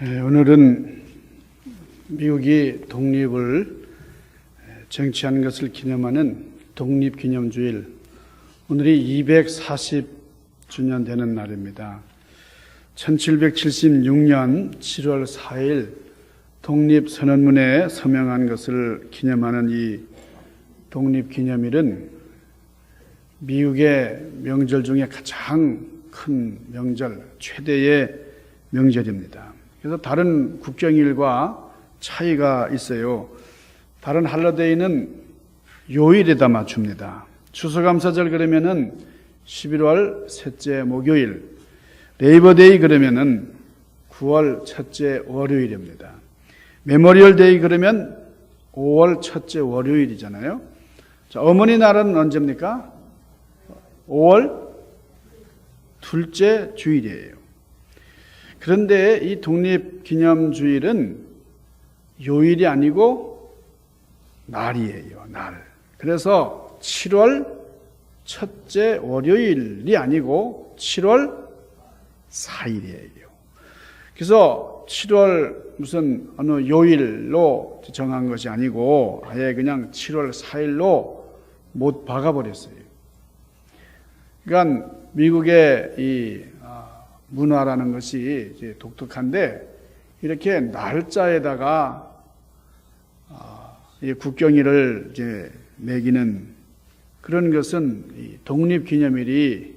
오늘은 미국이 독립을 쟁취한 것을 기념하는 독립기념주일, 오늘이 240주년 되는 날입니다. 1776년 7월 4일 독립선언문에 서명한 것을 기념하는 이 독립기념일은 미국의 명절 중에 가장 큰 명절, 최대의 명절입니다. 그래서 다른 국경일과 차이가 있어요. 다른 할러데이는 요일에다 맞춥니다. 추수감사절 그러면은 11월 셋째 목요일, 레이버데이 그러면은 9월 첫째 월요일입니다. 메모리얼데이 그러면 5월 첫째 월요일이잖아요. 자, 어머니 날은 언제입니까? 5월 둘째 주일이에요. 그런데 이 독립기념주일은 요일이 아니고 날이에요, 날. 그래서 7월 첫째 월요일이 아니고 7월 4일이에요. 그래서 7월 무슨 어느 요일로 정한 것이 아니고 아예 그냥 7월 4일로 못 박아버렸어요. 그러니까 미국의 이 문화라는 것이 이제 독특한데, 이렇게 날짜에다가 국경일을 이제 매기는 그런 것은 이 독립기념일이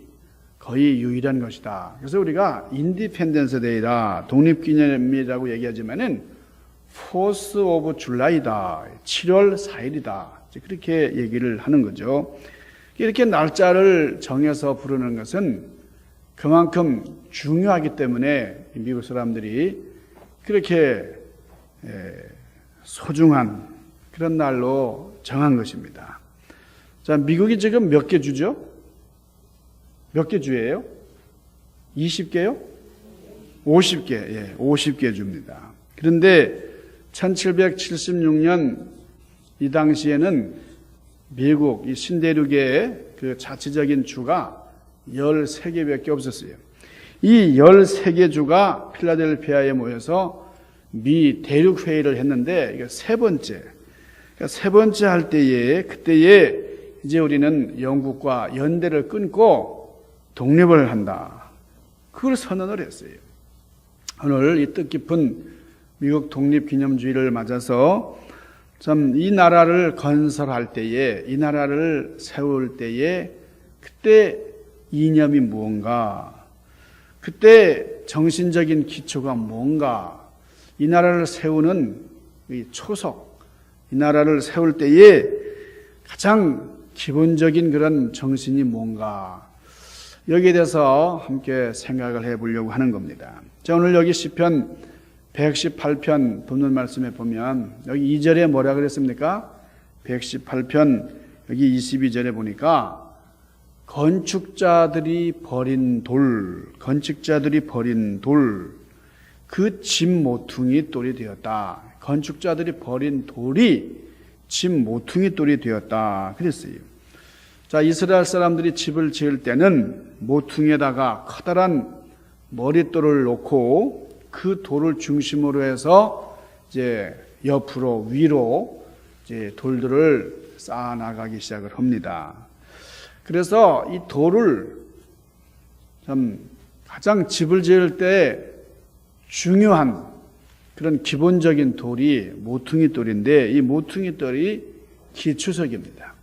거의 유일한 것이다. 그래서 우리가 인디펜던스 데이다, 독립기념일이라고 얘기하지만은 포스 오브 줄라이다, 7월 4일이다. 그렇게 얘기를 하는 거죠. 이렇게 날짜를 정해서 부르는 것은 그만큼 중요하기 때문에 미국 사람들이 그렇게 소중한 그런 날로 정한 것입니다. 자, 미국이 지금 몇 개 주죠? 몇 개 주예요? 20개요? 50개, 50개 줍니다. 그런데 1776년 이 당시에는 미국 이 신대륙의 그 자치적인 주가 13개밖에 없었어요. 이 13개 주가 필라델피아에 모여서 미 대륙회의를 했는데, 이게 세 번째. 그러니까 세 번째 할 때에, 그때에 이제 우리는 영국과 연대를 끊고 독립을 한다. 그걸 선언을 했어요. 오늘 이 뜻깊은 미국 독립기념주의를 맞아서 참 이 나라를 건설할 때에, 이 나라를 세울 때에 그때 이념이 무언가, 그때 정신적인 기초가 뭔가, 이 나라를 세우는 이 초석, 이 나라를 세울 때에 가장 기본적인 그런 정신이 뭔가, 여기에 대해서 함께 생각을 해보려고 하는 겁니다. 자, 오늘 여기 시편 118편 본문 말씀에 보면 여기 2절에 뭐라 그랬습니까? 118편 여기 22절에 보니까 건축자들이 버린 돌, 그 집 모퉁이 돌이 되었다. 건축자들이 버린 돌이 집 모퉁이 돌이 되었다. 그랬어요. 자, 이스라엘 사람들이 집을 지을 때는 모퉁이에다가 커다란 머릿돌을 놓고 그 돌을 중심으로 해서 이제 옆으로 위로 이제 돌들을 쌓아 나가기 시작을 합니다. 그래서 이 돌을 참 가장 집을 지을 때 중요한 그런 기본적인 돌이 모퉁이 돌인데, 이 모퉁이 돌이 기초석입니다.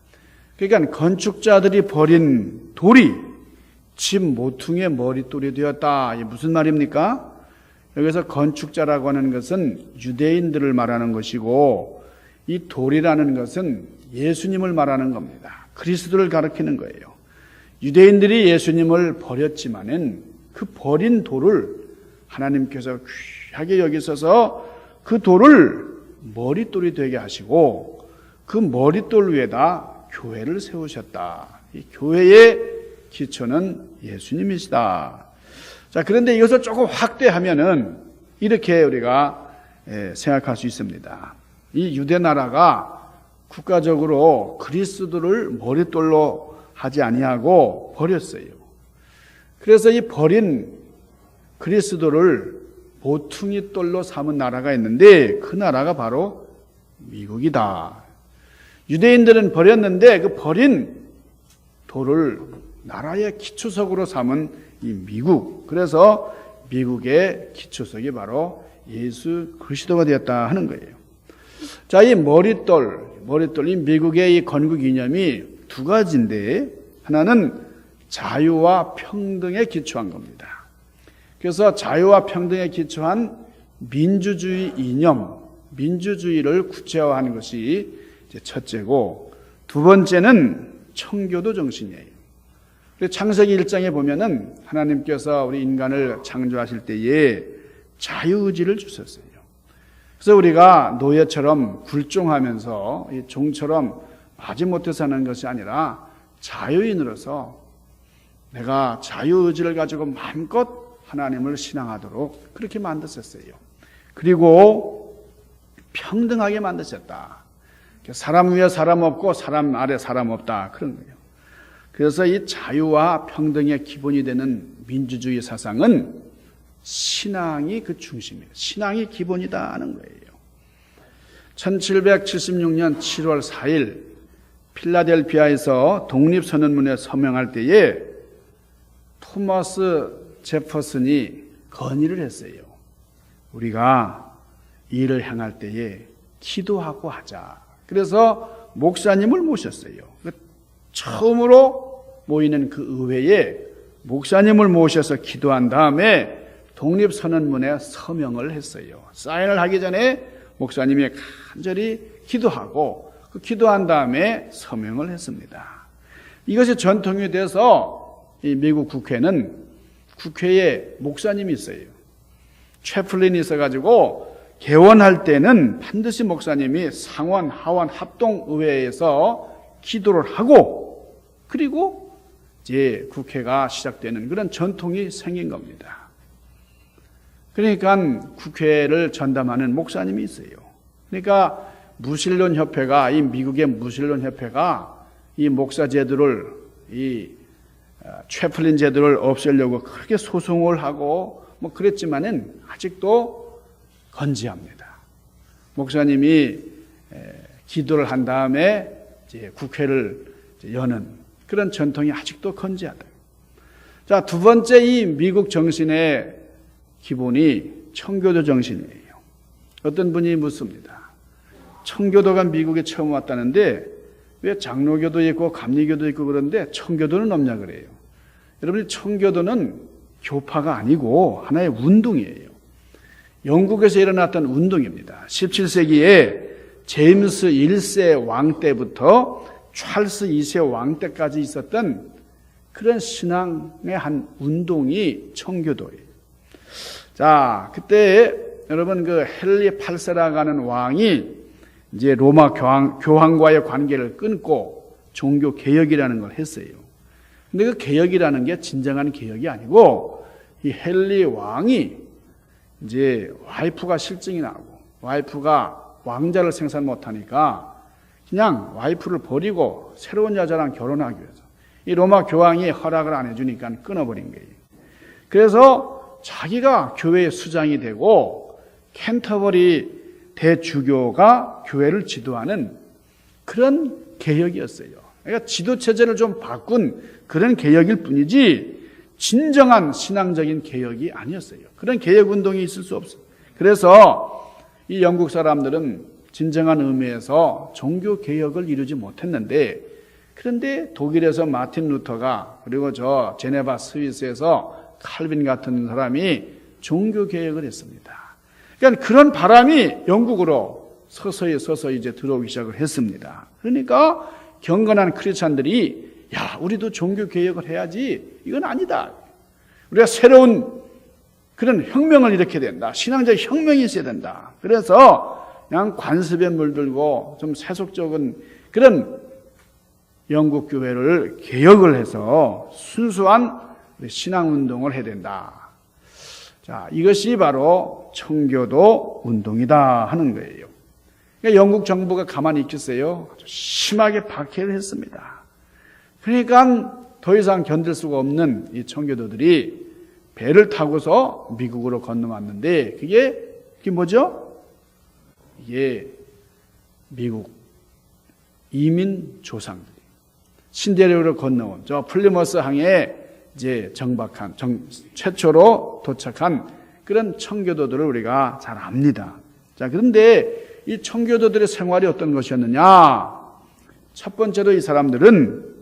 그러니까 건축자들이 버린 돌이 집 모퉁이의 머릿돌이 되었다. 이게 무슨 말입니까? 여기서 건축자라고 하는 것은 유대인들을 말하는 것이고, 이 돌이라는 것은 예수님을 말하는 겁니다. 그리스도를 가리키는 거예요. 유대인들이 예수님을 버렸지만은 그 버린 돌을 하나님께서 귀하게 여기셔서 그 돌을 머릿돌이 되게 하시고 그 머릿돌 위에다 교회를 세우셨다. 이 교회의 기초는 예수님이시다. 자, 그런데 이것을 조금 확대하면은 이렇게 우리가 생각할 수 있습니다. 이 유대 나라가 국가적으로 그리스도를 머릿돌로 하지 아니하고 버렸어요. 그래서 이 버린 그리스도를 보퉁이 돌로 삼은 나라가 있는데 그 나라가 바로 미국이다. 유대인들은 버렸는데 그 버린 돌을 나라의 기초석으로 삼은 이 미국. 그래서 미국의 기초석이 바로 예수 그리스도가 되었다 하는 거예요. 자, 이 머릿돌, 이 미국의 이 건국 이념이 두 가지인데 하나는 자유와 평등에 기초한 겁니다. 그래서 자유와 평등에 기초한 민주주의 이념, 민주주의를 구체화하는 것이 첫째고, 두 번째는 청교도 정신이에요. 창세기 1장에 보면은 하나님께서 우리 인간을 창조하실 때에 자유의지를 주셨어요. 그래서 우리가 노예처럼 굴종하면서 종처럼 마지못해 사는 것이 아니라 자유인으로서 내가 자유의지를 가지고 마음껏 하나님을 신앙하도록 그렇게 만드셨어요. 그리고 평등하게 만드셨다. 사람 위에 사람 없고 사람 아래 사람 없다. 그런 거예요. 그래서 이 자유와 평등의 기본이 되는 민주주의 사상은 신앙이 그 중심이에요. 신앙이 기본이다 하는 거예요. 1776년 7월 4일 필라델피아에서 독립선언문에 서명할 때에 토마스 제퍼슨이 건의를 했어요. 우리가 일을 행할 때에 기도하고 하자. 그래서 목사님을 모셨어요. 처음으로 모이는 그 의회에 목사님을 모셔서 기도한 다음에 독립선언문에 서명을 했어요. 사인을 하기 전에 목사님이 간절히 기도하고 그 기도한 다음에 서명을 했습니다. 이것이 전통이 돼서 이 미국 국회는 국회에 목사님이 있어요. 채플린이 있어가지고 개원할 때는 반드시 목사님이 상원, 하원, 합동의회에서 기도를 하고 그리고 이제 국회가 시작되는 그런 전통이 생긴 겁니다. 그러니까 국회를 전담하는 목사님이 있어요. 그러니까 무신론협회가, 이 미국의 무신론협회가 이 목사 제도를, 이 채플린 제도를 없애려고 크게 소송을 하고 뭐 그랬지만은 아직도 건재합니다. 목사님이 기도를 한 다음에 이제 국회를 여는 그런 전통이 아직도 건재하다. 자, 두 번째 이 미국 정신의 기본이 청교도 정신이에요. 어떤 분이 묻습니다. 청교도가 미국에 처음 왔다는데 왜 장로교도 있고 감리교도 있고 그런데 청교도는 없냐 그래요. 여러분, 청교도는 교파가 아니고 하나의 운동이에요. 영국에서 일어났던 운동입니다. 17세기에 제임스 1세 왕 때부터 찰스 2세 왕 때까지 있었던 그런 신앙의 한 운동이 청교도예요. 자, 그때 여러분 그 헨리 8세라고 하는 왕이 이제 로마 교황과의 관계를 끊고 종교 개혁이라는 걸 했어요. 근데 그 개혁이라는 게 진정한 개혁이 아니고 이 헨리 왕이 이제 와이프가 실증이 나고 와이프가 왕자를 생산 못하니까 그냥 와이프를 버리고 새로운 여자랑 결혼하기 위해서 이 로마 교황이 허락을 안 해주니까 끊어버린 거예요. 그래서 자기가 교회의 수장이 되고 캔터버리 대주교가 교회를 지도하는 그런 개혁이었어요. 그러니까 지도체제를 좀 바꾼 그런 개혁일 뿐이지 진정한 신앙적인 개혁이 아니었어요. 그런 개혁운동이 있을 수 없어요. 그래서 이 영국 사람들은 진정한 의미에서 종교개혁을 이루지 못했는데 그런데 독일에서 마틴 루터가 그리고 저 제네바 스위스에서 칼빈 같은 사람이 종교개혁을 했습니다. 그러니까 그런 바람이 영국으로 서서히 이제 들어오기 시작을 했습니다. 그러니까 경건한 크리스찬들이 야, 우리도 종교개혁을 해야지. 이건 아니다. 우리가 새로운 그런 혁명을 일으켜야 된다. 신앙적 혁명이 있어야 된다. 그래서 그냥 관습에 물들고 좀 세속적인 그런 영국 교회를 개혁을 해서 순수한 신앙운동을 해야 된다. 자, 이것이 바로 청교도 운동이다 하는 거예요. 그러니까 영국 정부가 가만히 있겠어요? 아주 심하게 박해를 했습니다. 그러니까 더 이상 견딜 수가 없는 이 청교도들이 배를 타고서 미국으로 건너왔는데 그게 뭐죠? 이게 미국 이민 조상들이 신대륙으로 건너온 저 플리머스 항에 이제 정박한 최초로 도착한 그런 청교도들을 우리가 잘 압니다. 자, 그런데 이 청교도들의 생활이 어떤 것이었느냐? 첫 번째로 이 사람들은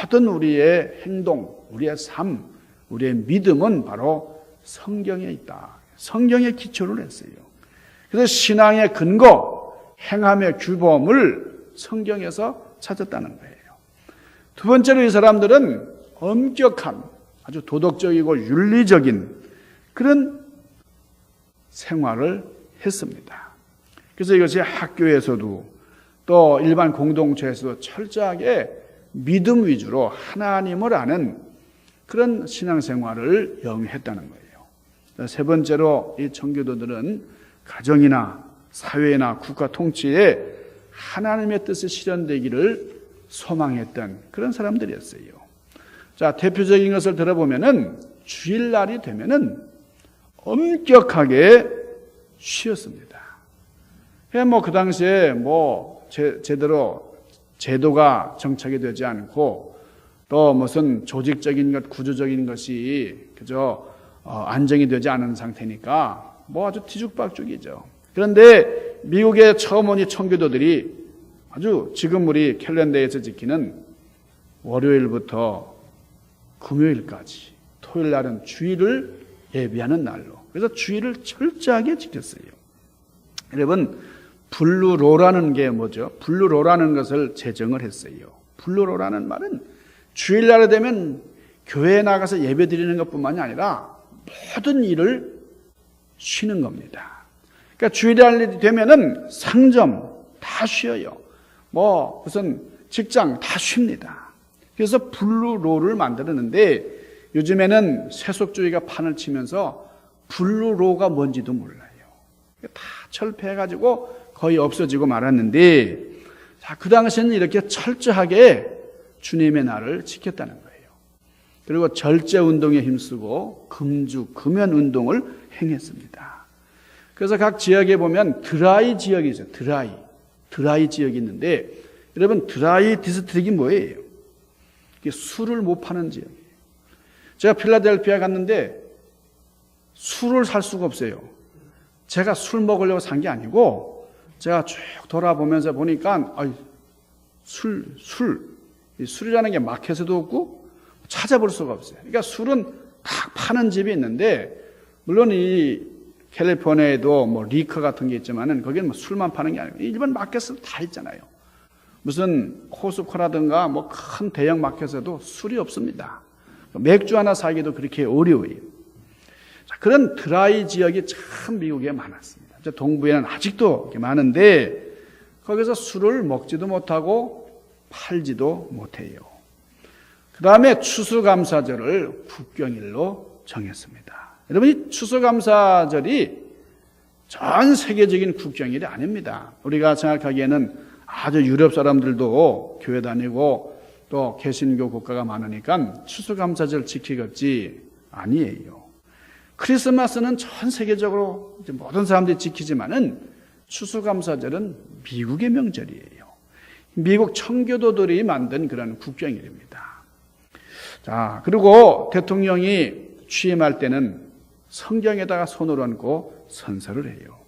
모든 우리의 행동, 우리의 삶, 우리의 믿음은 바로 성경에 있다. 성경에 기초를 했어요. 그래서 신앙의 근거, 행함의 규범을 성경에서 찾았다는 거예요. 두 번째로 이 사람들은 엄격한 아주 도덕적이고 윤리적인 그런 생활을 했습니다. 그래서 이것이 학교에서도 또 일반 공동체에서도 철저하게 믿음 위주로 하나님을 아는 그런 신앙생활을 영위했다는 거예요. 세 번째로 이 청교도들은 가정이나 사회나 국가 통치에 하나님의 뜻이 실현되기를 소망했던 그런 사람들이었어요. 자, 대표적인 것을 들어보면은 주일날이 되면은 엄격하게 쉬었습니다. 그 당시에 제대로 제도가 정착이 되지 않고 또 무슨 조직적인 것, 구조적인 것이 그저 안정이 되지 않은 상태니까 아주 뒤죽박죽이죠. 그런데 미국에 처음 온 이 청교도들이 아주 지금 우리 캘린더에서 지키는 월요일부터 금요일까지 토요일 날은 주일을 예비하는 날로 그래서 주일을 철저하게 지켰어요. 여러분 블루로라는 게 뭐죠? 블루로라는 것을 제정을 했어요. 블루로라는 말은 주일날에 되면 교회에 나가서 예배 드리는 것뿐만이 아니라 모든 일을 쉬는 겁니다. 그러니까 주일날이 되면은 상점 다 쉬어요. 무슨 직장 다 쉽니다. 그래서 블루로를 만들었는데 요즘에는 세속주의가 판을 치면서 블루로가 뭔지도 몰라요. 다 철폐해가지고 거의 없어지고 말았는데 그 당시에는 이렇게 철저하게 주님의 날을 지켰다는 거예요. 그리고 절제운동에 힘쓰고 금연 운동을 행했습니다. 그래서 각 지역에 보면 드라이 지역이 있어요. 드라이 지역이 있는데 여러분 드라이 디스트릭이 뭐예요? 이게 술을 못 파는 지역이에요. 제가 필라델피아 갔는데 술을 술 수가 없어요. 제가 술 먹으려고 산 게 아니고 제가 쭉 돌아보면서 보니까 술이라는 게 마켓에도 없고 찾아볼 수가 없어요. 그러니까 술은 딱 파는 집이 있는데 물론 이 캘리포니아에도 리커 같은 게 있지만은 거기는 술만 파는 게 아니고 일반 마켓은 다 있잖아요. 무슨 코스코라든가 큰 대형 마켓에도 술이 없습니다. 맥주 하나 사기도 그렇게 어려워요. 그런 드라이 지역이 참 미국에 많았습니다. 동부에는 아직도 많은데 거기서 술을 먹지도 못하고 팔지도 못해요. 그 다음에 추수감사절을 국경일로 정했습니다. 여러분 이 추수감사절이 전 세계적인 국경일이 아닙니다. 우리가 생각하기에는 아주 유럽 사람들도 교회 다니고 또 개신교 국가가 많으니까 추수감사절 지키겠지 아니에요. 크리스마스는 전 세계적으로 모든 사람들이 지키지만은 추수감사절은 미국의 명절이에요. 미국 청교도들이 만든 그런 국경일입니다. 자, 그리고 대통령이 취임할 때는 성경에다가 손을 얹고 선서를 해요.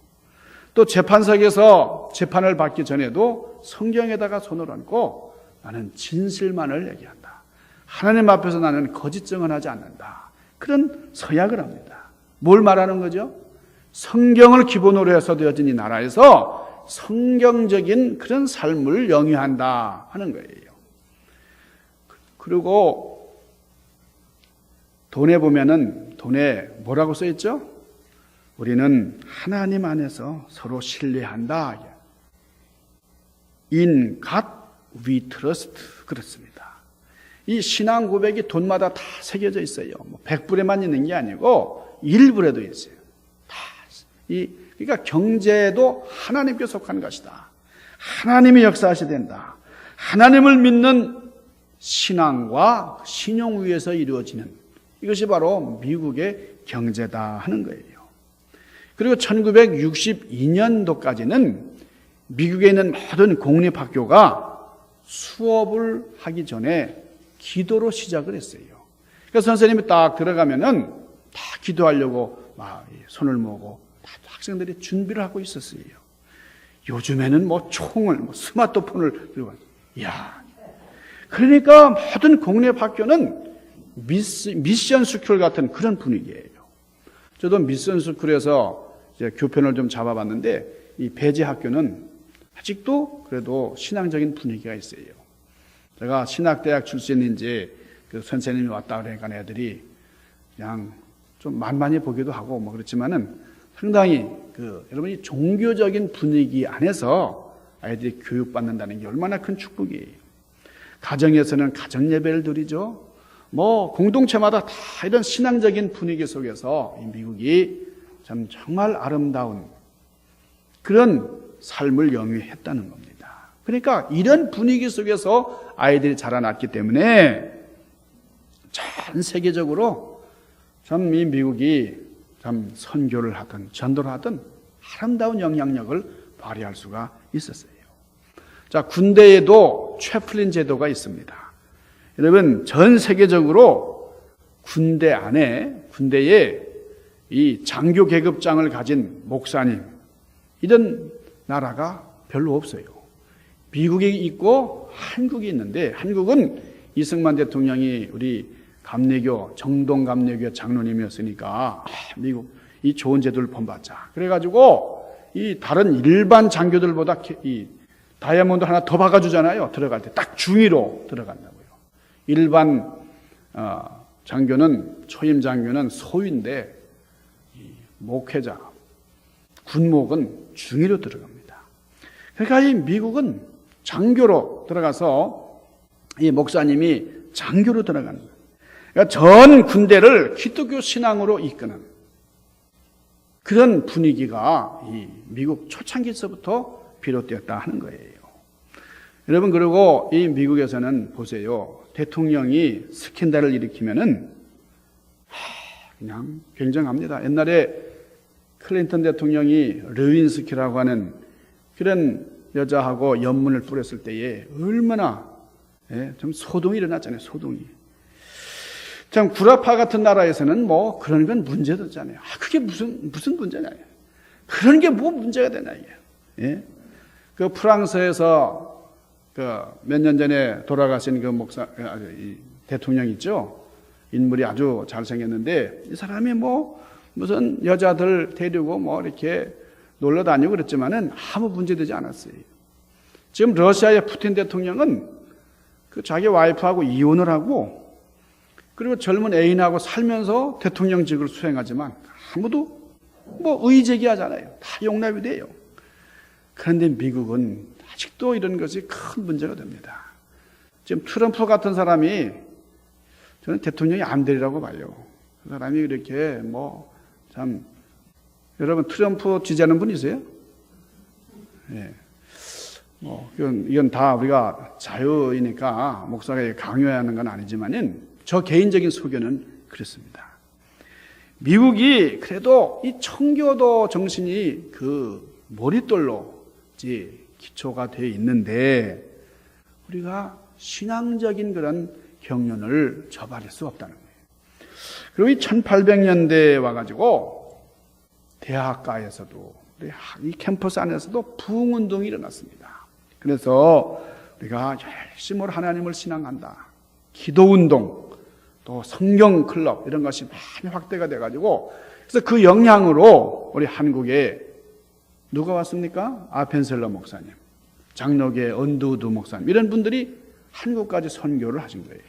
또 재판석에서 재판을 받기 전에도 성경에다가 손을 얹고 나는 진실만을 얘기한다. 하나님 앞에서 나는 거짓 증언하지 않는다. 그런 서약을 합니다. 뭘 말하는 거죠? 성경을 기본으로 해서 되어진 이 나라에서 성경적인 그런 삶을 영위한다 하는 거예요. 그리고 돈에 보면은 돈에 뭐라고 써 있죠? 우리는 하나님 안에서 서로 신뢰한다. In God we trust. 그렇습니다. 이 신앙 고백이 돈마다 다 새겨져 있어요. 100불에만 있는 게 아니고 1불에도 있어요. 그러니까 경제도 하나님께 속한 것이다. 하나님이 역사하셔야 된다. 하나님을 믿는 신앙과 신용 위에서 이루어지는 이것이 바로 미국의 경제다 하는 거예요. 그리고 1962년도까지는 미국에 있는 모든 공립학교가 수업을 하기 전에 기도로 시작을 했어요. 그래서 선생님이 딱 들어가면은 다 기도하려고 막 손을 모으고 학생들이 준비를 하고 있었어요. 요즘에는 뭐 총을, 스마트폰을 들고, 이야. 그러니까 모든 공립학교는 미션 스쿨 같은 그런 분위기예요. 저도 미션 스쿨에서 이제 교편을 좀 잡아봤는데 이 배제 학교는 아직도 그래도 신앙적인 분위기가 있어요. 제가 신학대학 출신인지 그 선생님이 왔다 그러니까 애들이 그냥 좀 만만히 보기도 하고 뭐 그렇지만은 상당히 여러분이 종교적인 분위기 안에서 아이들이 교육받는다는 게 얼마나 큰 축복이에요. 가정에서는 가정 예배를 드리죠. 뭐 공동체마다 다 이런 신앙적인 분위기 속에서 이 미국이 정말 아름다운 그런 삶을 영위했다는 겁니다. 그러니까 이런 분위기 속에서 아이들이 자라났기 때문에 전 세계적으로 참 이 미국이 참 선교를 하든 전도를 하든 아름다운 영향력을 발휘할 수가 있었어요. 자, 군대에도 채플린 제도가 있습니다. 여러분, 전 세계적으로 군대에 이 장교 계급장을 가진 목사님, 이런 나라가 별로 없어요. 미국이 있고 한국이 있는데, 한국은 이승만 대통령이 우리 감리교, 정동 감리교 장로님이었으니까, 미국 이 좋은 제도를 본받자. 그래가지고, 이 다른 일반 장교들보다 이 다이아몬드 하나 더 박아주잖아요. 들어갈 때 딱 중위로 들어간다고요. 일반 장교는, 초임 장교는 소위인데 목회자, 군목은 중위로 들어갑니다. 그러니까 이 미국은 장교로 들어가서 이 목사님이 장교로 들어가는 거예요. 그러니까 전 군대를 기독교 신앙으로 이끄는 그런 분위기가 이 미국 초창기서부터 비롯되었다 하는 거예요. 여러분, 그리고 이 미국에서는 보세요. 대통령이 스캔들을 일으키면은 그냥 굉장합니다. 옛날에 클린턴 대통령이 르윈스키라고 하는 그런 여자하고 연문을 뿌렸을 때에 얼마나 좀 소동이 일어났잖아요. 소동이. 참 구라파 같은 나라에서는 뭐 그런 건 문제도 없잖아요. 그게 무슨 문제냐? 그런 게 뭐 문제가 되나 이게. 예? 그 프랑스에서 몇 년 전에 돌아가신 그 이 대통령 있죠? 인물이 아주 잘생겼는데, 이 사람이 뭐 무슨 여자들 데리고 뭐 이렇게 놀러 다니고 그랬지만은 아무 문제되지 않았어요. 지금 러시아의 푸틴 대통령은 그 자기 와이프하고 이혼을 하고, 그리고 젊은 애인하고 살면서 대통령직을 수행하지만 아무도 뭐 의제기하잖아요. 다 용납이 돼요. 그런데 미국은 아직도 이런 것이 큰 문제가 됩니다. 지금 트럼프 같은 사람이 저는 대통령이 안 되리라고 봐요. 그 사람이 이렇게 여러분 트럼프 지지하는 분이세요? 예. 이건 다 우리가 자유이니까 목사가 강요해야 하는 건 아니지만은 저 개인적인 소견은 그렇습니다. 미국이 그래도 이 청교도 정신이 그 머릿돌로 기초가 되어 있는데 우리가 신앙적인 그런 경륜을 저버릴 수 없다는 거예요. 그리고 이 1800년대에 와가지고 대학가에서도 이 캠퍼스 안에서도 부흥운동이 일어났습니다. 그래서 우리가 열심히 하나님을 신앙한다. 기도운동, 또 성경클럽 이런 것이 많이 확대가 돼가지고 그래서 그 영향으로 우리 한국에 누가 왔습니까? 아펜셀러 목사님, 장로계 언두우드 목사님 이런 분들이 한국까지 선교를 하신 거예요.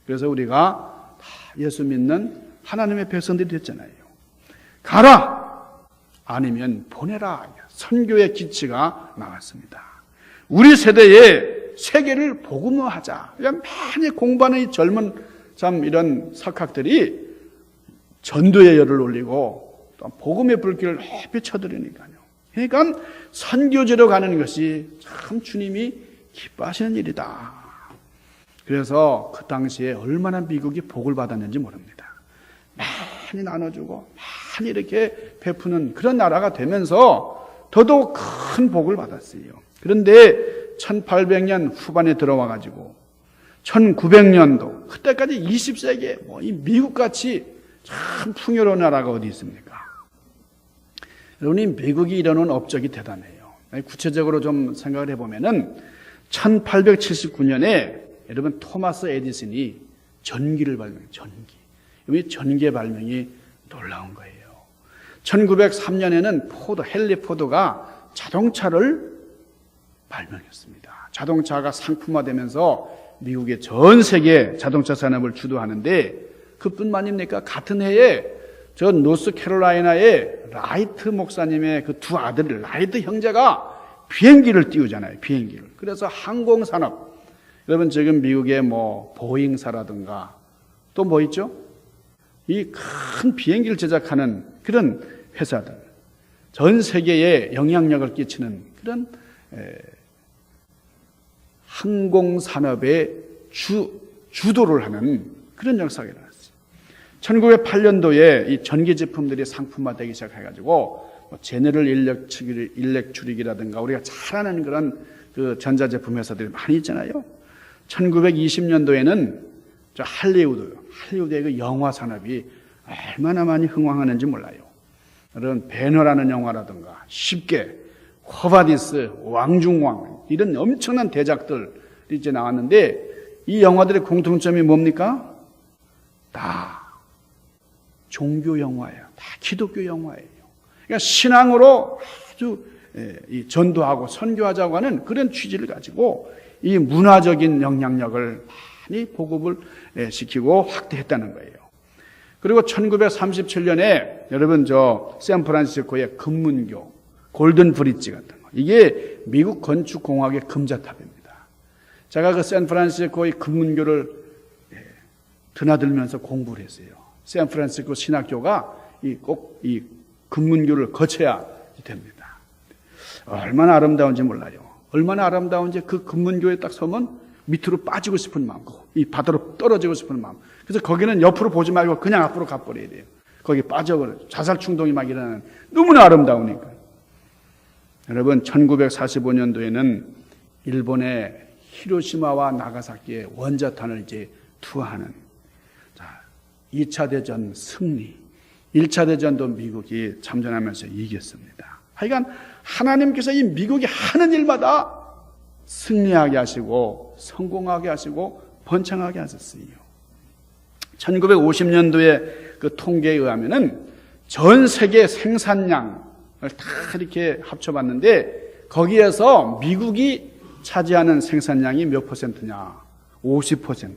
그래서 우리가 다 예수 믿는 하나님의 백성들이 됐잖아요. 가라! 아니면 보내라. 선교의 기치가 나왔습니다. 우리 세대에 세계를 복음화하자. 많이 공부하는 이 젊은 이런 석학들이 전도의 열을 올리고 또 복음의 불길을 햇빛 쳐드리니까요. 그러니까 선교지로 가는 것이 참 주님이 기뻐하시는 일이다. 그래서 그 당시에 얼마나 미국이 복을 받았는지 모릅니다. 많이 나눠주고 많이 이렇게 베푸는 그런 나라가 되면서 더더욱 큰 복을 받았어요. 그런데 1800년 후반에 들어와 가지고 1900년도 그때까지 20세기에 이 미국같이 참 풍요로운 나라가 어디 있습니까? 여러분이 미국이 이뤄놓은 업적이 대단해요. 구체적으로 좀 생각을 해보면은 1879년에 여러분 토마스 에디슨이 전기를 발명해요. 전기. 전기의 발명이 놀라운 거예요. 1903년에는 헨리 포드가 자동차를 발명했습니다. 자동차가 상품화되면서 미국의 전 세계 자동차 산업을 주도하는데 그뿐만입니까? 같은 해에 저 노스캐롤라이나의 라이트 목사님의 그 두 아들 라이트 형제가 비행기를 띄우잖아요. 비행기를. 그래서 항공산업. 여러분 지금 미국의 보잉사라든가 또 뭐 있죠? 이 큰 비행기를 제작하는 그런 회사들. 전 세계에 영향력을 끼치는 그런 항공산업의 주도를 하는 그런 역사가 일어났어요. 1908년도에 이 전기 제품들이 상품화되기 시작해가지고 제너럴 일렉트릭이라든가 우리가 잘 아는 그런 그 전자제품 회사들이 많이 있잖아요. 1920년도에는 할리우드의 그 영화 산업이 얼마나 많이 흥황하는지 몰라요. 여러분 배너라는 영화라든가 쉽게 허바디스, 왕중왕 이런 엄청난 대작들이 이제 나왔는데 이 영화들의 공통점이 뭡니까? 다 종교 영화예요. 다 기독교 영화예요. 그러니까 신앙으로 아주 전도하고 선교하자고 하는 그런 취지를 가지고 이 문화적인 영향력을 많이 보급을 시키고 확대했다는 거예요. 그리고 1937년에 여러분 샌프란시스코의 금문교, 골든 브릿지 같은 거. 이게 미국 건축공학의 금자탑입니다. 제가 그 샌프란시스코의 금문교를 드나들면서 공부를 했어요. 샌프란시스코 신학교가 꼭 이 금문교를 거쳐야 됩니다. 얼마나 아름다운지 몰라요. 얼마나 아름다운지 그 금문교에 딱 서면 밑으로 빠지고 싶은 마음, 이 바다로 떨어지고 싶은 마음. 그래서 거기는 옆으로 보지 말고 그냥 앞으로 가버려야 돼요. 거기 빠져버려요. 자살 충동이 막 일어나는 너무나 아름다우니까. 여러분 1945년도에는 일본의 히로시마와 나가사키의 원자탄을 이제 투하하는 2차 대전 승리, 1차 대전도 미국이 참전하면서 이겼습니다. 하여간 하나님께서 이 미국이 하는 일마다 승리하게 하시고 성공하게 하시고 번창하게 하셨어요. 1950년도에 그 통계에 의하면은 전 세계 생산량을 다 이렇게 합쳐봤는데 거기에서 미국이 차지하는 생산량이 몇 퍼센트냐? 50%.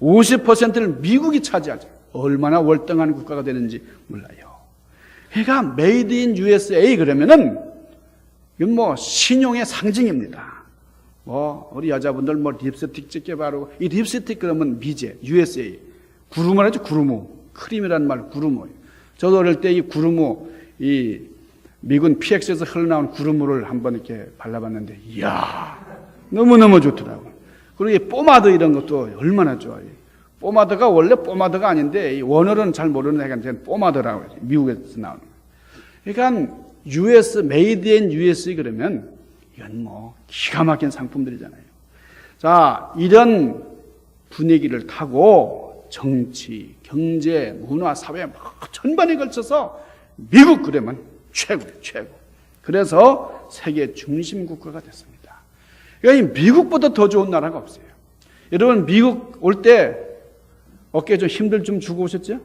50%를 미국이 차지하죠. 얼마나 월등한 국가가 되는지 몰라요. 그러니까 메이드 인 USA 그러면은 이건 신용의 상징입니다. 우리 여자분들 립스틱 찍게 바르고 이 립스틱 그러면 미제 USA 구루모라 하죠. 구루모 크림이라는 말 구루모. 저도 어릴 때 이 구루모 이 미군 PX에서 흘러나온 구루모를 한번 이렇게 발라봤는데 이야 너무너무 좋더라고요. 그리고 이 포마드 이런 것도 얼마나 좋아요. 포마드가 원래 포마드가 아닌데 원어로는 잘 모르는 애가 포마드라고 해요. 미국에서 나오는. 그러니까 US 메이드 인 USA 그러면 이건 기가 막힌 상품들이잖아요. 자, 이런 분위기를 타고 정치, 경제, 문화, 사회 전반에 걸쳐서 미국 그러면 최고예요, 최고. 그래서 세계 중심 국가가 됐습니다. 그러니까 미국보다 더 좋은 나라가 없어요. 여러분 미국 올 때 어깨에 좀 힘들 좀 주고 오셨죠?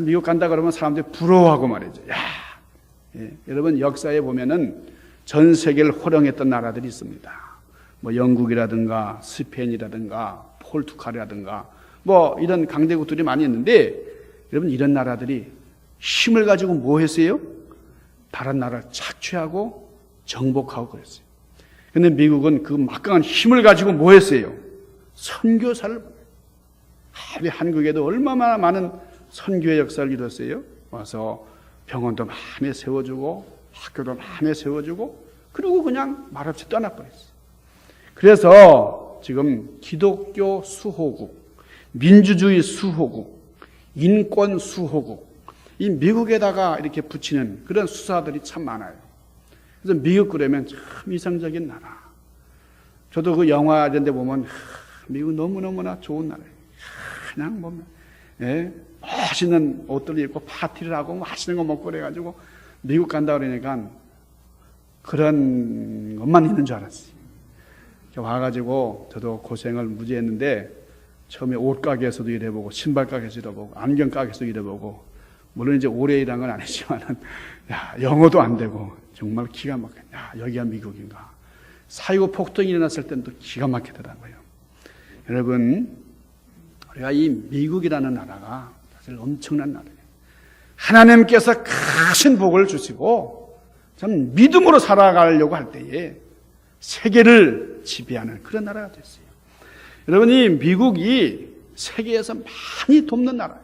미국 간다 그러면 사람들이 부러워하고 말이죠. 여러분 역사에 보면은 전 세계를 호령했던 나라들이 있습니다. 영국이라든가 스페인이라든가 포르투갈이라든가 이런 강대국들이 많이 있는데 여러분 이런 나라들이 힘을 가지고 뭐 했어요? 다른 나라를 착취하고 정복하고 그랬어요. 근데 미국은 그 막강한 힘을 가지고 뭐 했어요? 선교사를 우리 한국에도 얼마나 많은 선교의 역사를 이뤘어요. 와서 병원도 많이 세워주고 학교도 많이 세워주고 그리고 그냥 말없이 떠나버렸어요. 그래서 지금 기독교 수호국, 민주주의 수호국 인권 수호국. 이 미국에다가 이렇게 붙이는 그런 수사들이 참 많아요. 그래서 미국 그러면 참 이상적인 나라. 저도 그 영화 이런 데 보면 미국 너무너무나 좋은 나라예요. 그냥 보면 멋있는 옷들 입고 파티를 하고 맛있는 거 먹고 그래가지고 미국 간다 그러니까 그런 것만 있는 줄 알았어요. 와가지고 저도 고생을 무지 했는데 처음에 옷가게에서도 일해보고 신발가게에서 일해보고 안경가게에서 일해보고 물론 이제 오래 일한 건 아니지만은 야, 영어도 안 되고 정말 기가 막혀. 야, 여기가 미국인가. 4.25 폭동이 일어났을 때는 또 기가 막히더라고요. 여러분, 우리가 이 미국이라는 나라가 사실 엄청난 나라예요. 하나님께서 크신 복을 주시고 참 믿음으로 살아가려고 할 때에 세계를 지배하는 그런 나라가 됐어요. 여러분, 이 미국이 세계에서 많이 돕는 나라예요.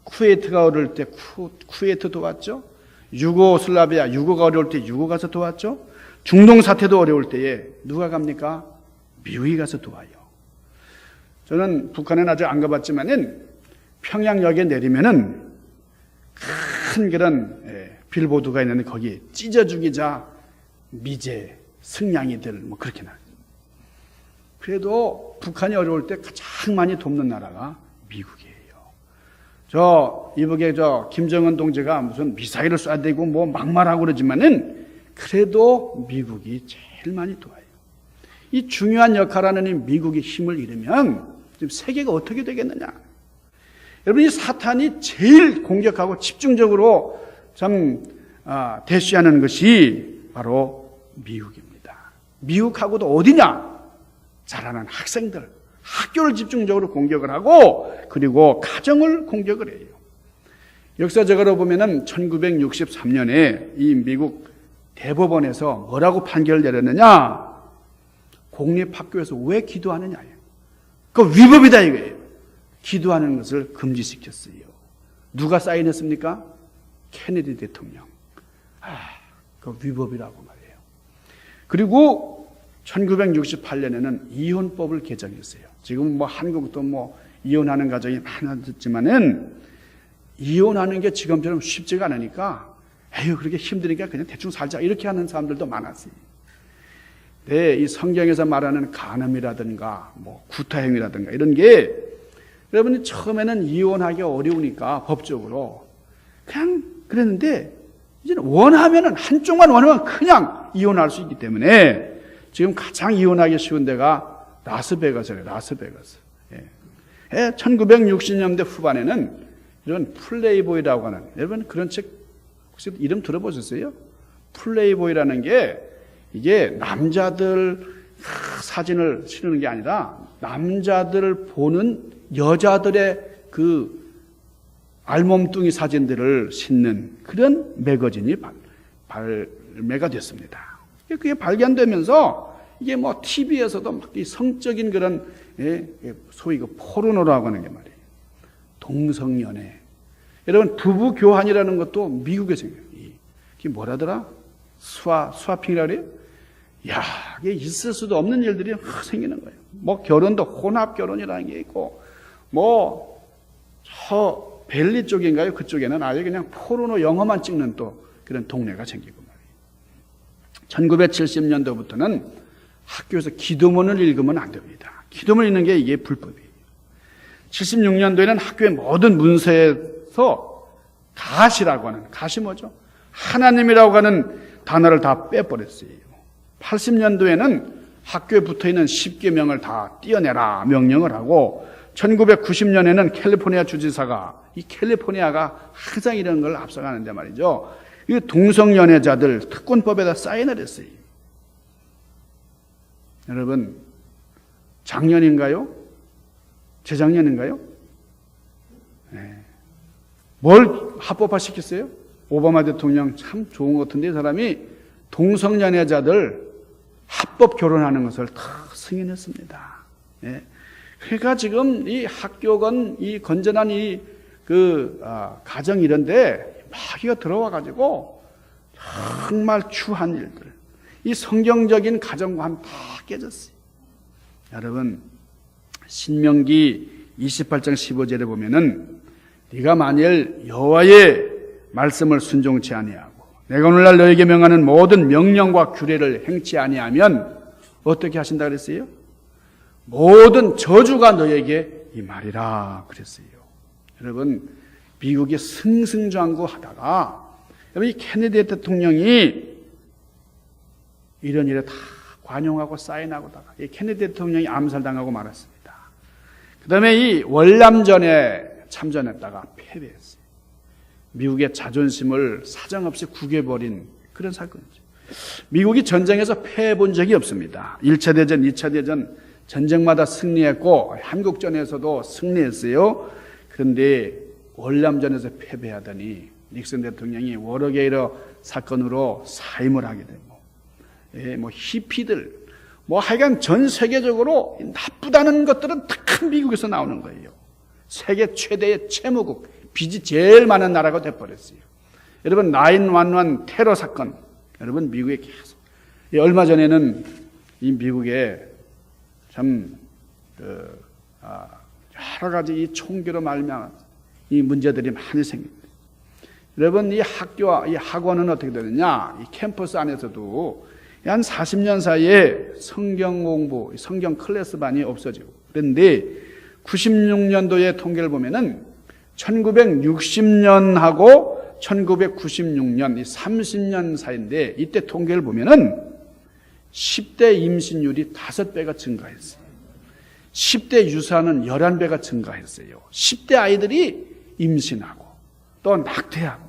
쿠웨이트가 어려울 때 쿠웨이트 도왔죠. 유고슬라비아, 유고가 어려울 때 유고 가서 도왔죠. 중동 사태도 어려울 때에 누가 갑니까? 미국이 가서 도와요. 저는 북한은 아직 안 가봤지만은 평양역에 내리면은 큰 그런 빌보드가 있는데 거기에 찢어 죽이자 미제 승냥이들 뭐 그렇게 나와요. 그래도 북한이 어려울 때 가장 많이 돕는 나라가 미국이에요. 이북에 김정은 동지가 무슨 미사일을 쏴야 되고 뭐 막말하고 그러지만은 그래도 미국이 제일 많이 도와요. 이 중요한 역할하는 이 미국이 힘을 잃으면 지금 세계가 어떻게 되겠느냐? 여러분, 이 사탄이 제일 공격하고 집중적으로 대시하는 것이 바로 미국입니다. 미국하고도 어디냐? 자라는 학생들, 학교를 집중적으로 공격을 하고 그리고 가정을 공격을 해요. 역사적으로 보면은 1963년에 이 미국 대법원에서 뭐라고 판결을 내렸느냐? 공립학교에서 왜 기도하느냐예요. 그 위법이다 이거예요. 기도하는 것을 금지시켰어요. 누가 사인했습니까? 케네디 대통령. 그 위법이라고 말해요. 그리고 1968년에는 이혼법을 개정했어요. 지금 뭐 한국도 뭐 이혼하는 가정이 많아졌지만은 이혼하는 게 지금처럼 쉽지가 않으니까 에휴 그렇게 힘드니까 그냥 대충 살자 이렇게 하는 사람들도 많았어요. 네, 이 성경에서 말하는 간음이라든가 뭐 구타행위라든가 이런 게 여러분이 처음에는 이혼하기 어려우니까 법적으로 그냥 그랬는데 이제는 원하면은 한쪽만 원하면 그냥 이혼할 수 있기 때문에 지금 가장 이혼하기 쉬운 데가 라스베가스예요. 라스베가스. 1960년대 후반에는 이런 플레이보이라고 하는 여러분 그런 책 혹시 이름 들어보셨어요? 플레이보이라는 게 이게 남자들 사진을 실는 게 아니라 남자들 보는 여자들의 그 알몸뚱이 사진들을 싣는 그런 매거진이 발매가 됐습니다. 그게 발견되면서 이게 뭐 TV에서도 막 이 성적인 그런 소위 그 포르노라고 하는 게 말이에요. 동성연애. 여러분 부부 교환이라는 것도 미국에 생겨요. 이게 뭐라더라? 스와핑이라 그래요? 야, 이게 있을 수도 없는 일들이 생기는 거예요. 뭐 결혼도 혼합 결혼이라는 게 있고 뭐 저 벨리 쪽인가요? 그쪽에는 아예 그냥 포르노 영화만 찍는 또 그런 동네가 생기고 말이에요. 1970년도부터는 학교에서 기도문을 읽으면 안 됩니다. 기도문 읽는 게 이게 불법이에요. 76년도에는 학교의 모든 문서에서 가시라고 하는, 가시 뭐죠? 하나님이라고 하는 단어를 다 빼버렸어요. 80년도에는 학교에 붙어있는 10계명을 다 떼어내라 명령을 하고 1990년에는 캘리포니아 주지사가 이 캘리포니아가 항상 이런 걸 앞서가는데 말이죠. 이 동성연애자들 특권법에다 사인을 했어요. 여러분 작년인가요? 재작년인가요? 네. 뭘 합법화 시켰어요? 오바마 대통령 참 좋은 것 같은데 이 사람이 동성연애자들 합법 결혼하는 것을 다 승인했습니다. 네. 그러니까 지금 이 학교건 이 건전한 가정 이런데 마귀가 들어와 가지고 정말 추한 일들, 이 성경적인 가정관 다 깨졌어요. 여러분 신명기 28장 15절에 보면은 네가 만일 여호와의 말씀을 순종치 아니하고 내가 오늘날 너에게 명하는 모든 명령과 규례를 행치 아니하면 어떻게 하신다 그랬어요? 모든 저주가 너에게 임하리라 그랬어요. 여러분, 미국이 승승장구하다가 여러분 이 케네디 대통령이 이런 일에 다 관용하고 사인하고다가 이 케네디 대통령이 암살당하고 말았습니다. 그 다음에 이 월남전에 참전했다가 패배했어요. 미국의 자존심을 사정없이 구겨버린 그런 사건이죠. 미국이 전쟁에서 패해본 적이 없습니다. 1차 대전, 2차 대전 전쟁마다 승리했고 한국전에서도 승리했어요. 그런데 월남전에서 패배하더니 닉슨 대통령이 워러게이터 사건으로 사임을 하게 되고 히피들 하여간 전 세계적으로 나쁘다는 것들은 다 미국에서 나오는 거예요. 세계 최대의 채무국, 빚이 제일 많은 나라가 돼버렸어요. 여러분 911 테러 사건, 여러분 미국에 계속 얼마 전에는 이 미국에 참 여러 가지 이 총기로 말미암아 이 문제들이 많이 생깁니다. 여러분 이 학교와 이 학원은 어떻게 되느냐? 이 캠퍼스 안에서도 한 40년 사이에 성경 공부, 성경 클래스반이 없어지고 그런데 96년도의 통계를 보면은 1960년하고 1996년 이 30년 사이인데 이때 통계를 보면은 10대 임신율이 5배가 증가했어요. 10대 유산은 11배가 증가했어요. 10대 아이들이 임신하고 또 낙태하고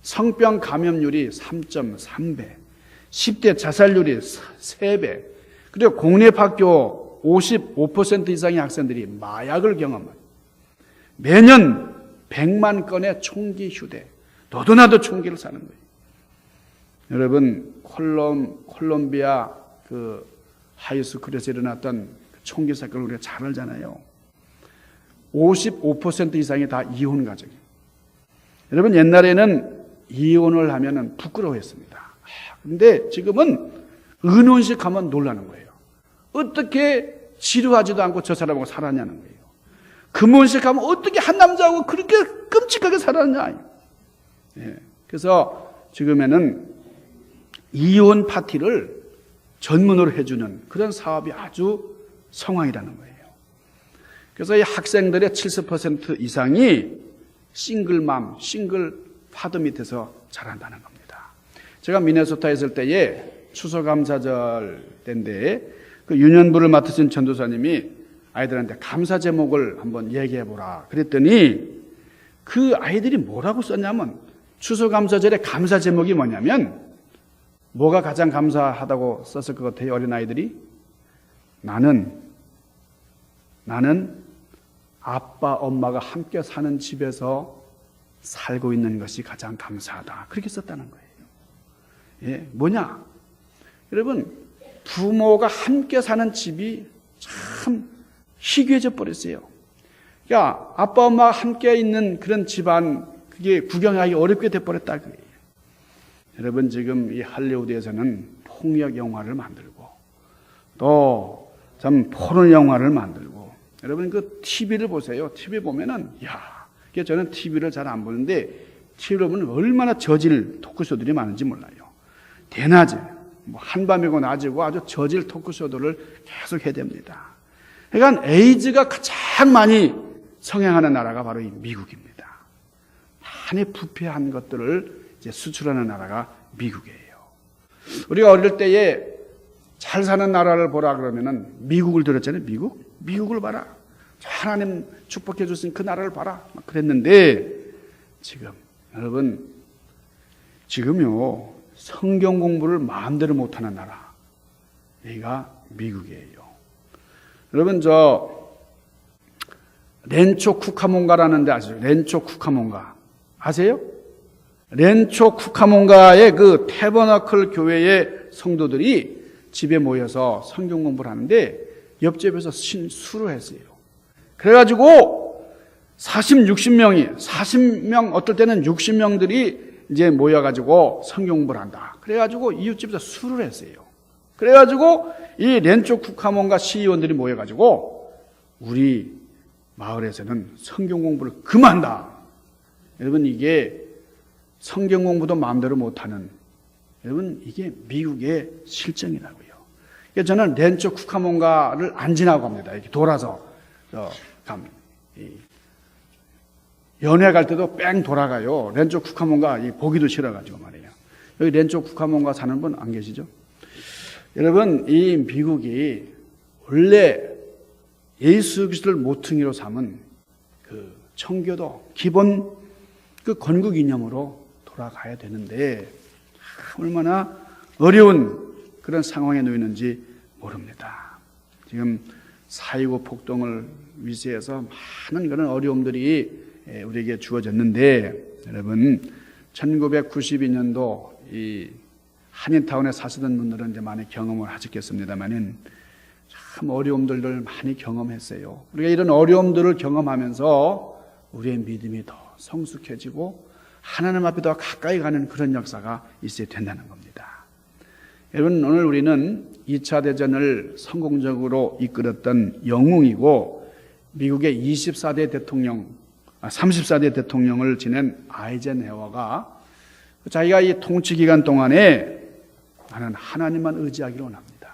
성병 감염률이 3.3배, 10대 자살률이 3배, 그리고 공립학교 55% 이상의 학생들이 마약을 경험합니다. 매년 100만 건의 총기 휴대, 너도 나도 총기를 사는 거예요. 여러분 콜롬비아 그 하이스쿨에서 일어났던 총기 사건을 우리가 잘 알잖아요. 55% 이상이 다 이혼 가정이에요. 여러분 옛날에는 이혼을 하면은 부끄러워했습니다. 그런데 지금은 은혼식 하면 놀라는 거예요. 어떻게 지루하지도 않고 저 사람하고 살았냐는 거예요. 금혼식 하면 어떻게 한 남자하고 그렇게 끔찍하게 살았냐. 그래서 지금에는 이혼 파티를 전문으로 해주는 그런 사업이 아주 성황이라는 거예요. 그래서 이 학생들의 70% 이상이 싱글맘, 싱글 파더 밑에서 자란다는 겁니다. 제가 미네소타에 있을 때에 추수감사절 때인데 그 유년부를 맡으신 전도사님이 아이들한테 감사 제목을 한번 얘기해보라 그랬더니 그 아이들이 뭐라고 썼냐면 추수감사절의 감사 제목이 뭐냐면 뭐가 가장 감사하다고 썼을 것 같아요? 어린아이들이 나는 아빠 엄마가 함께 사는 집에서 살고 있는 것이 가장 감사하다 그렇게 썼다는 거예요. 뭐냐? 여러분 부모가 함께 사는 집이 참 희귀해져 버렸어요. 그러니까 아빠 엄마가 함께 있는 그런 집안 그게 구경하기 어렵게 돼버렸다 그거예요. 여러분 지금 이 할리우드에서는 폭력 영화를 만들고 또 참 포르노 영화를 만들고 여러분 그 TV를 보세요. TV 보면은 저는 TV를 잘 안 보는데 TV를 보면 얼마나 저질 토크쇼들이 많은지 몰라요. 대낮에 한밤이고 낮이고 아주 저질 토크쇼들을 계속 해야 됩니다. 그러니까 에이즈가 가장 많이 성행하는 나라가 바로 이 미국입니다. 많이 부패한 것들을 이제 수출하는 나라가 미국이에요. 우리가 어릴 때에 잘 사는 나라를 보라 그러면은 미국을 들었잖아요. 미국을 봐라. 하나님 축복해 주신 그 나라를 봐라. 막 그랬는데 지금 여러분 지금요 성경 공부를 마음대로 못하는 나라 여기가 미국이에요. 여러분 렌초 쿠카몽가라는 데 아시죠? 렌초 쿠카몽가 아세요? 렌초 쿠카몽가의 그 태버너클 교회의 성도들이 집에 모여서 성경 공부를 하는데 옆집에서 술을 했어요. 그래가지고 40명 어떨 때는 60명들이 이제 모여가지고 성경 공부를 한다. 그래가지고 이웃집에서 술을 했어요. 그래가지고 이 렌초 쿠카몽가 시의원들이 모여가지고 우리 마을에서는 성경 공부를 금한다. 여러분, 이게 성경 공부도 마음대로 못하는, 여러분, 이게 미국의 실정이라고요. 그래서 저는 렌초 쿠카몬가를 안 지나고 합니다. 이렇게 돌아서 연회 갈 때도 뺑 돌아가요. 렌초 쿠카몬가 보기도 싫어가지고 말이에요. 여기 렌초 쿠카몬가 사는 분 안 계시죠? 여러분, 이 미국이 원래 예수 그리스도를 모퉁이로 삼은 그 청교도 기본 그 건국 이념으로 돌아가야 되는데 얼마나 어려운 그런 상황에 놓이는지 모릅니다. 지금 4.29 폭동을 위시해서 많은 그런 어려움들이 우리에게 주어졌는데, 여러분 1992년도 이 한인타운에 사시던 분들은 이제 많이 경험을 하셨겠습니다만은 참 어려움들을 많이 경험했어요. 우리가 이런 어려움들을 경험하면서 우리의 믿음이 더 성숙해지고 하나님 앞에 더 가까이 가는 그런 역사가 있어야 된다는 겁니다. 여러분, 오늘 우리는 2차 대전을 성공적으로 이끌었던 영웅이고 미국의 24대 대통령, 34대 대통령을 지낸 아이젠하워가 자기가 이 통치 기간 동안에 나는 하나님만 의지하기를 원합니다.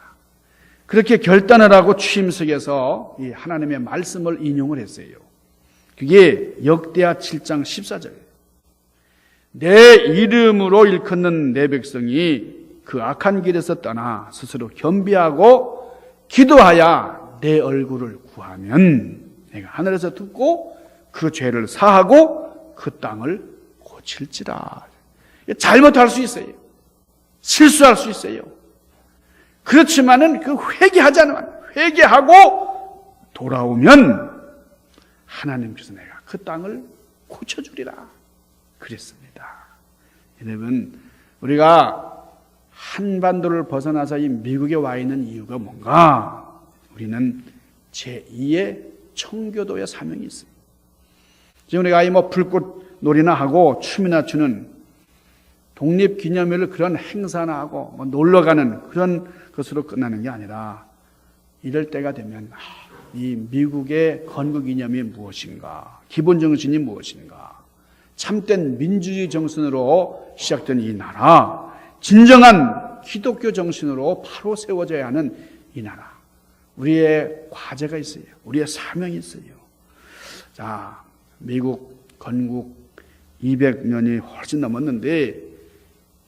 그렇게 결단을 하고 취임석에서 이 하나님의 말씀을 인용을 했어요. 그게 역대하 7장 14절. 내 이름으로 일컫는 내 백성이 그 악한 길에서 떠나 스스로 겸비하고 기도하여 내 얼굴을 구하면 내가 하늘에서 듣고 그 죄를 사하고 그 땅을 고칠지라. 잘못할 수 있어요. 실수할 수 있어요. 그렇지만은 그 회개하고 돌아오면 하나님께서 내가 그 땅을 고쳐주리라 그랬습니다. 여러분, 우리가 한반도를 벗어나서 이 미국에 와 있는 이유가 뭔가? 우리는 제2의 청교도의 사명이 있어요. 지금 우리가 불꽃 놀이나 하고 춤이나 추는 독립기념일 그런 행사나 하고 놀러 가는 그런 것으로 끝나는 게 아니라 이럴 때가 되면 이 미국의 건국 이념이 무엇인가? 기본 정신이 무엇인가? 참된 민주주의 정신으로 시작된 이 나라, 진정한 기독교 정신으로 바로 세워져야 하는 이 나라. 우리의 과제가 있어요. 우리의 사명이 있어요. 자, 미국 건국 200년이 훨씬 넘었는데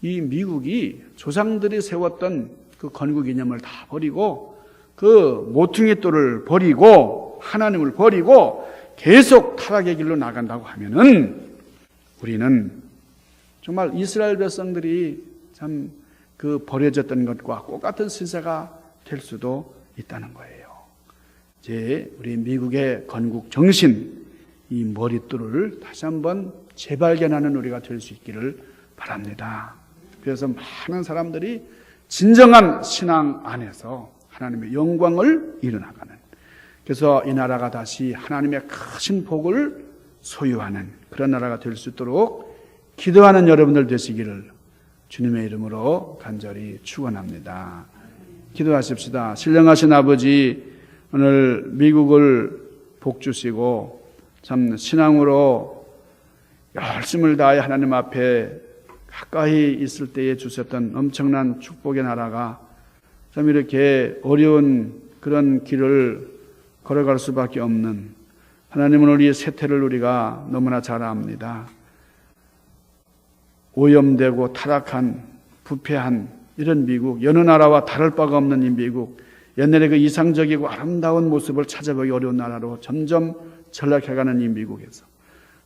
이 미국이 조상들이 세웠던 그 건국 이념을 다 버리고 그 모퉁이 돌을 버리고 하나님을 버리고 계속 타락의 길로 나간다고 하면은 우리는 정말 이스라엘 백성들이 참 그 버려졌던 것과 똑같은 시세가 될 수도 있다는 거예요. 이제 우리 미국의 건국 정신, 이 머릿돌을 다시 한번 재발견하는 우리가 될 수 있기를 바랍니다. 그래서 많은 사람들이 진정한 신앙 안에서 하나님의 영광을 이뤄나가는, 그래서 이 나라가 다시 하나님의 크신 복을 소유하는 그런 나라가 될 수 있도록 기도하는 여러분들 되시기를 주님의 이름으로 간절히 축원합니다. 기도하십시다. 신령하신 아버지, 오늘 미국을 복 주시고 참 신앙으로 열심을 다해 하나님 앞에 가까이 있을 때에 주셨던 엄청난 축복의 나라가 참 이렇게 어려운 그런 길을 걸어갈 수밖에 없는, 하나님은 우리의 세태를 우리가 너무나 잘 압니다. 오염되고 타락한, 부패한 이런 미국, 여느 나라와 다를 바가 없는 이 미국, 옛날에 그 이상적이고 아름다운 모습을 찾아보기 어려운 나라로 점점 전락해가는 이 미국에서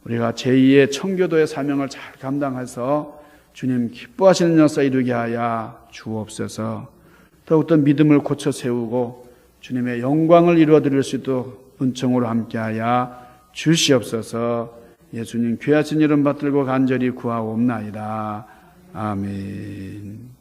우리가 제2의 청교도의 사명을 잘 감당해서 주님 기뻐하시는 역사 이루게 하여 주옵소서. 더욱더 믿음을 고쳐 세우고 주님의 영광을 이루어드릴 수 있도록 은총으로 함께하여 주시옵소서. 예수님 귀하신 이름 받들고 간절히 구하옵나이다. 아멘.